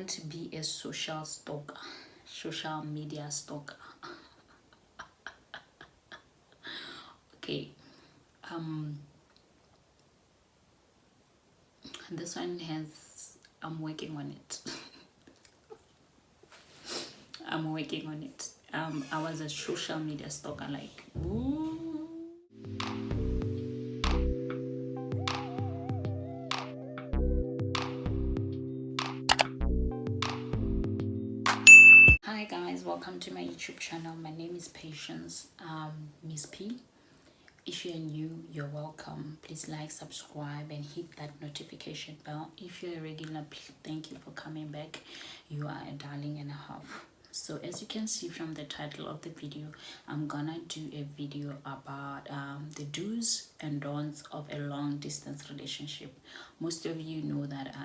Don't be a social stalker, social media stalker. Okay. This one has, I'm working on it. I'm working on it. I was a social media stalker, like, ooh. Hi guys, welcome to my YouTube channel. My name is Patience, Miss P. If you're new, you're welcome. Please like, subscribe, and hit that notification bell. If you're a regular, thank you for coming back. You are a darling and a half. So as you can see from the title of the video, I'm gonna do a video about the do's and don'ts of a long distance relationship. Most of you know that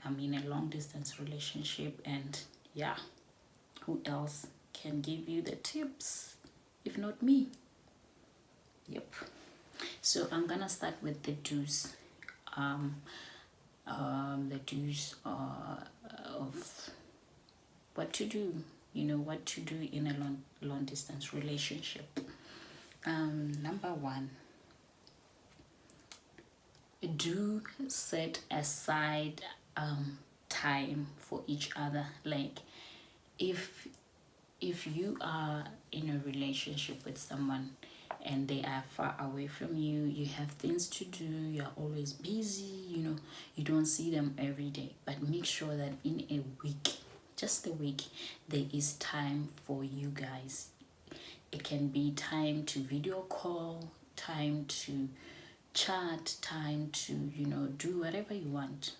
I'm in a long distance relationship, and yeah, who else can give you the tips if not me? Yep. So I'm gonna start with the do's. The do's of what to do. You know what to do in a long distance relationship. Number one, do set aside time for each other. Like if you are in a relationship with someone and they are far away from you, you have things to do, you're always busy, you don't see them every day, but make sure that in a week, just a week, there is time for you guys. It can be time to video call, time to chat, time to do whatever you want.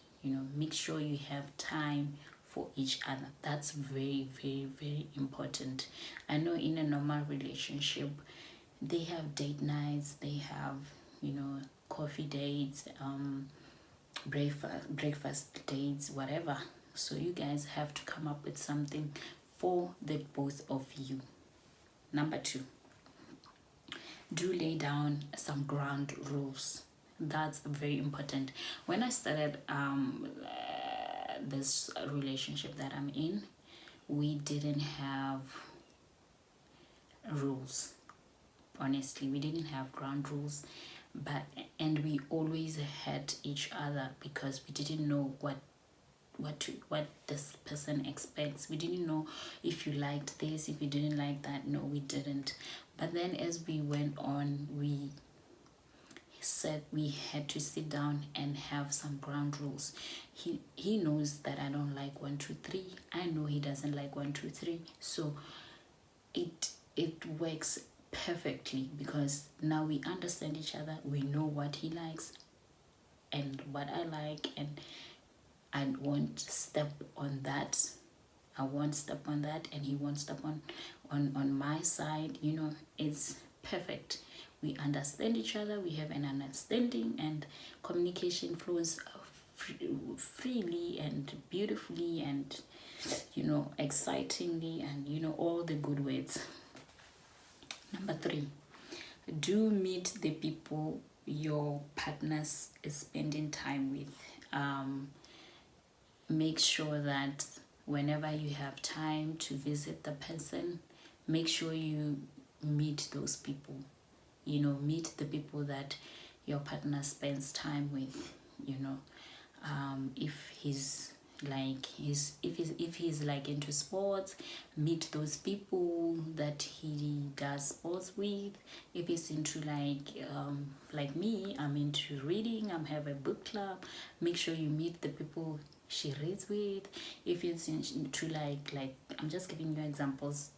Make sure you have time for each other. That's very, very, very important. I know in a normal relationship they have date nights, they have coffee dates, breakfast dates, whatever. So you guys have to come up with something for the both of you. Number two, do lay down some ground rules. That's very important. When I started this relationship that I'm in, we didn't have rules. Honestly, we didn't have ground rules, and we always had each other because we didn't know what this person expects. We didn't know if you liked this, if you didn't like that. No, we didn't. But then as we went on, we said we had to sit down and have some ground rules. He knows that I don't like 1 2 3. I know he doesn't like 1 2 3. So it works perfectly because now we understand each other. We know what he likes and what I like, and I won't step on that. I won't step on that, and he won't step on my side. It's perfect. We understand each other. We have an understanding, and communication flows freely and beautifully, and excitingly, and all the good words. Number three, do meet the people your partners is spending time with. Make sure that whenever you have time to visit the person, make sure you meet those people. Meet the people that your partner spends time with. If he's like into sports, meet those people that he does sports with. If he's into like me, I'm into reading, I have a book club, make sure you meet the people she reads with. If it's into like I'm just giving you examples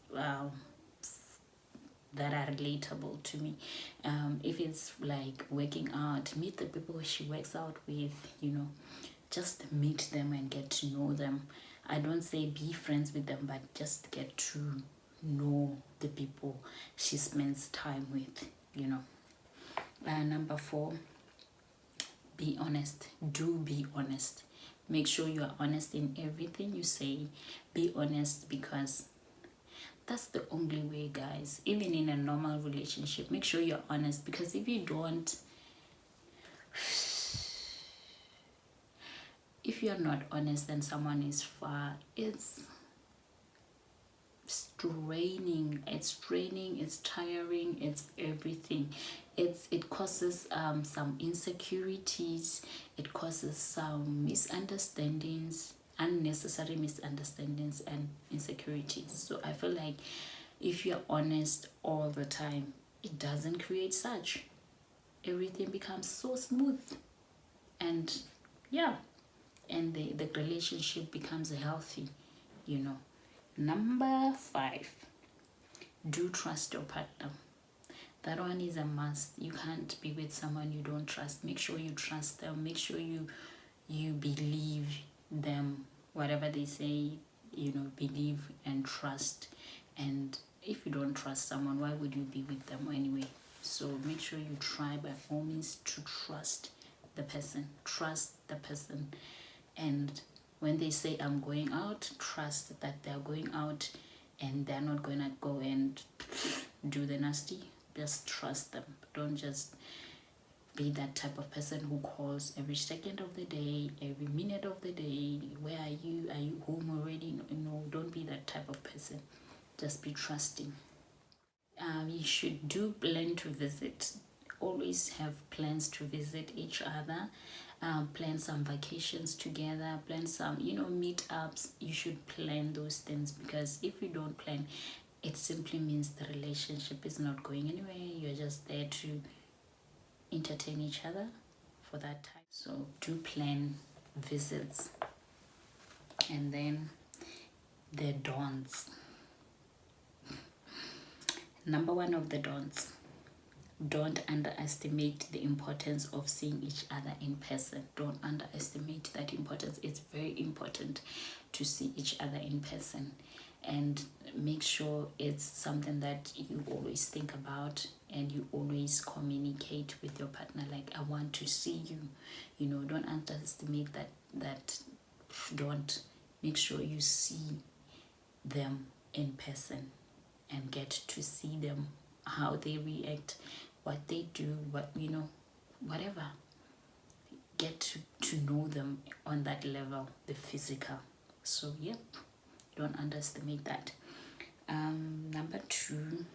that are relatable to me. If it's like working out, meet the people she works out with. Just meet them and get to know them. I don't say be friends with them, but just get to know the people she spends time with. Number four, be honest. Do be honest. Make sure you are honest in everything you say. Be honest, because that's the only way, guys. Even in a normal relationship, make sure you're honest, because if you don't, if you're not honest and someone is far, it's straining, it's tiring, it's everything. It causes some insecurities, it causes some misunderstandings, unnecessary misunderstandings and insecurities. So I feel like if you're honest all the time, it doesn't create such. Everything becomes so smooth, and yeah, and the relationship becomes healthy, you know. Number 5, do trust your partner. That one is a must. You can't be with someone you don't trust. Make sure you trust them. Make sure you believe them. Whatever they say, believe and trust. And if you don't trust someone, why would you be with them anyway? So make sure you try by all means to trust the person. Trust the person. And when they say I'm going out, trust that they're going out and they're not going to go and do the nasty. Just trust them. Don't just be that type of person who calls every second of the day, every minute of the day. Where are you? Are you home already? No, don't be that type of person. Just be trusting. You should do plan to visit. Always have plans to visit each other. Plan some vacations together, plan some meetups. You should plan those things, because if you don't plan, it simply means the relationship is not going anywhere. You're just there to entertain each other for that time. So do plan visits. And then the don'ts. Number 1 of the don'ts: don't underestimate the importance of seeing each other in person. Don't underestimate that importance. It's very important to see each other in person, and make sure it's something that you always think about and you always communicate with your partner, like, I want to see you. Don't underestimate that. Don't. Make sure you see them in person and get to see them, how they react, what they do, whatever. Get to know them on that level, the physical. So yep, don't underestimate that. Number 2,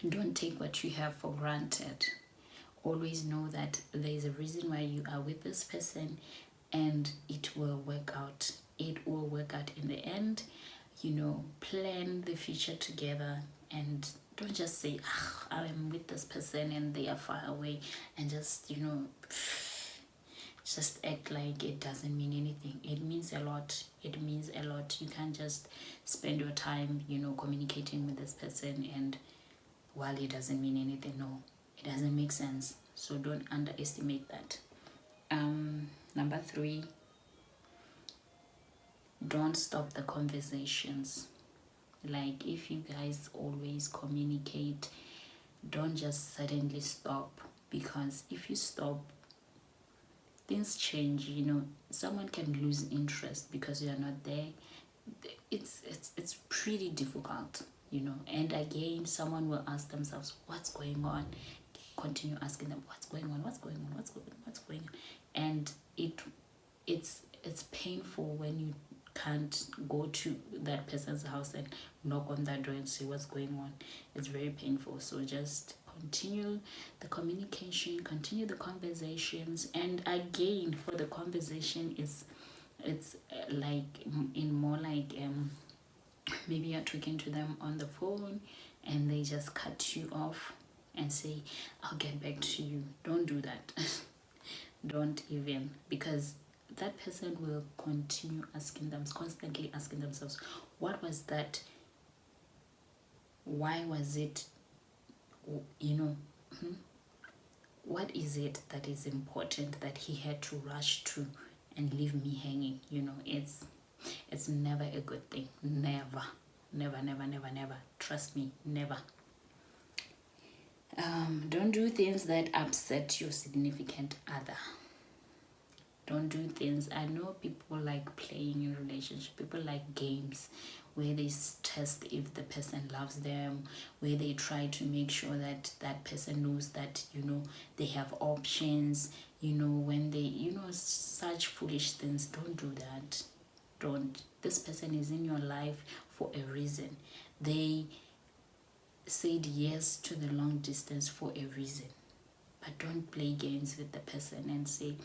don't take what you have for granted. Always know that there is a reason why you are with this person, and it will work out. It will work out in the end. Plan the future together, and don't just say, I'm with this person and they are far away, and just act like it doesn't mean anything. It means a lot. It means a lot. You can't just spend your time communicating with this person, and while it doesn't mean anything. No, it doesn't make sense. So don't underestimate that. Number 3, don't stop the conversations. Like, if you guys always communicate, don't just suddenly stop, because if you stop, things change. Someone can lose interest because you're not there. It's pretty difficult, and again, someone will ask themselves, what's going on? Continue asking them, what's going on, and it's painful when you can't go to that person's house and knock on that door and see what's going on. It's very painful. So just continue the communication, continue the conversations. And again, for the conversation, it's like in more like maybe you're talking to them on the phone and they just cut you off and say, I'll get back to you. Don't do that. Don't even, because that person will continue constantly asking themselves, what was that? Why was it? What is it that is important that he had to rush to and leave me hanging? It's never a good thing. Never. Trust me, never. Don't do things that upset your significant other. Don't do things. I know people like playing in relationship. People like games where they test if the person loves them, where they try to make sure that that person knows that they have options. when they, such foolish things. Don't do that. Don't. This person is in your life for a reason. They said yes to the long distance for a reason. But don't play games with the person and say,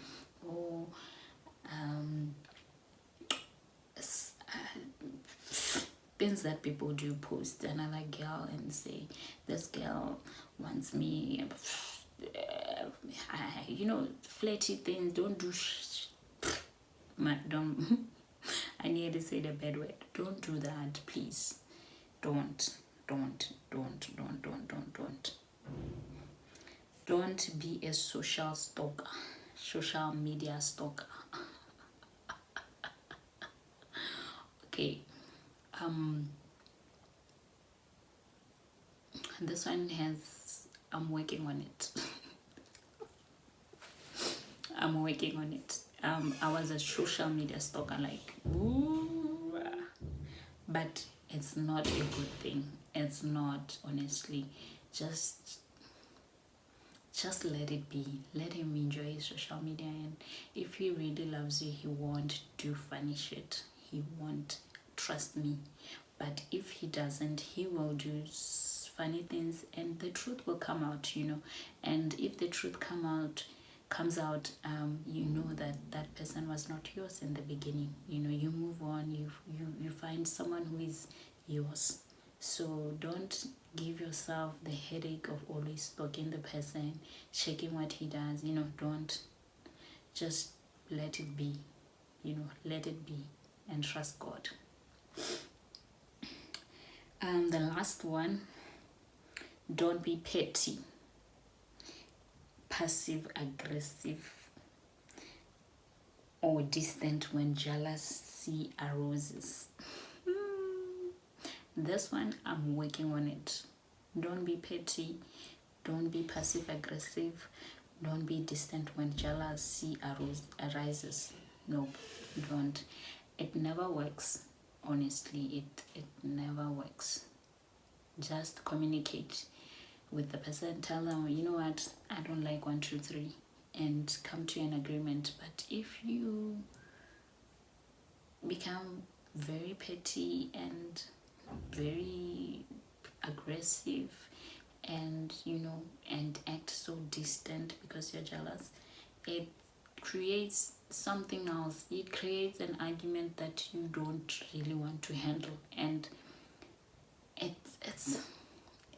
oh, things that people do, post another girl and say, this girl wants me, flirty things. Don't do don't I nearly said a bad word. Don't do that, please. Don't be a social stalker, social media stalker. Okay, this one I'm working on it. I'm working on it. I was a social media stalker, like, ooh, but it's not a good thing. It's not, honestly. Just let it be. Let him enjoy his social media, and if he really loves you, he won't do funny shit. He won't, trust me. But if he doesn't, he will do funny things, and the truth will come out, and if the truth comes out, that person was not yours in the beginning. You move on, you find someone who is yours. So don't give yourself the headache of always stalking the person, checking what he does. Don't. Just let it be. Let it be, and trust God. The last one, don't be petty, passive aggressive, or distant when jealousy arises. This one, I'm working on it. Don't be petty, don't be passive aggressive, don't be distant when jealousy arises. Nope, don't. It never works. Honestly, it never works. Just communicate with the person. Tell them, you know what, I don't like 1, 2, 3, and come to an agreement. But if you become very petty and very aggressive, and and act so distant because you're jealous, it creates something else. It creates an argument that you don't really want to handle, and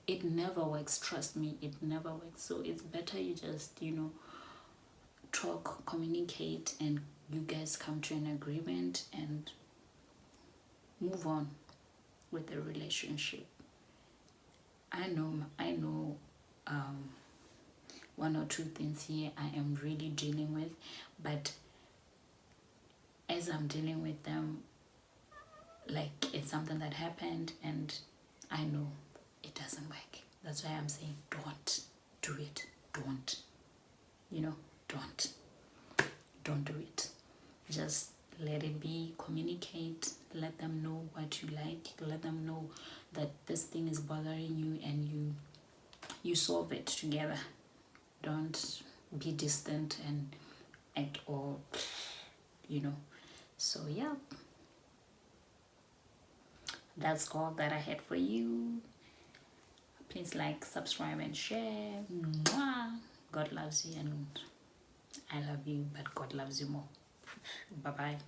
it never works. Trust me, it never works. So it's better you just talk, communicate, and you guys come to an agreement and move on with the relationship. I know 1 or 2 things here I am really dealing with, but as I'm dealing with them, like, it's something that happened, and I know it doesn't work. That's why I'm saying, don't do it. Don't do it. Just let it be. Communicate. Let them know what you like. Let them know that this thing is bothering you, and you solve it together. Don't be distant and act all, So yeah, that's all that I had for you. Please like, subscribe, and share. Mwah. God loves you, and I love you, but God loves you more. Bye bye.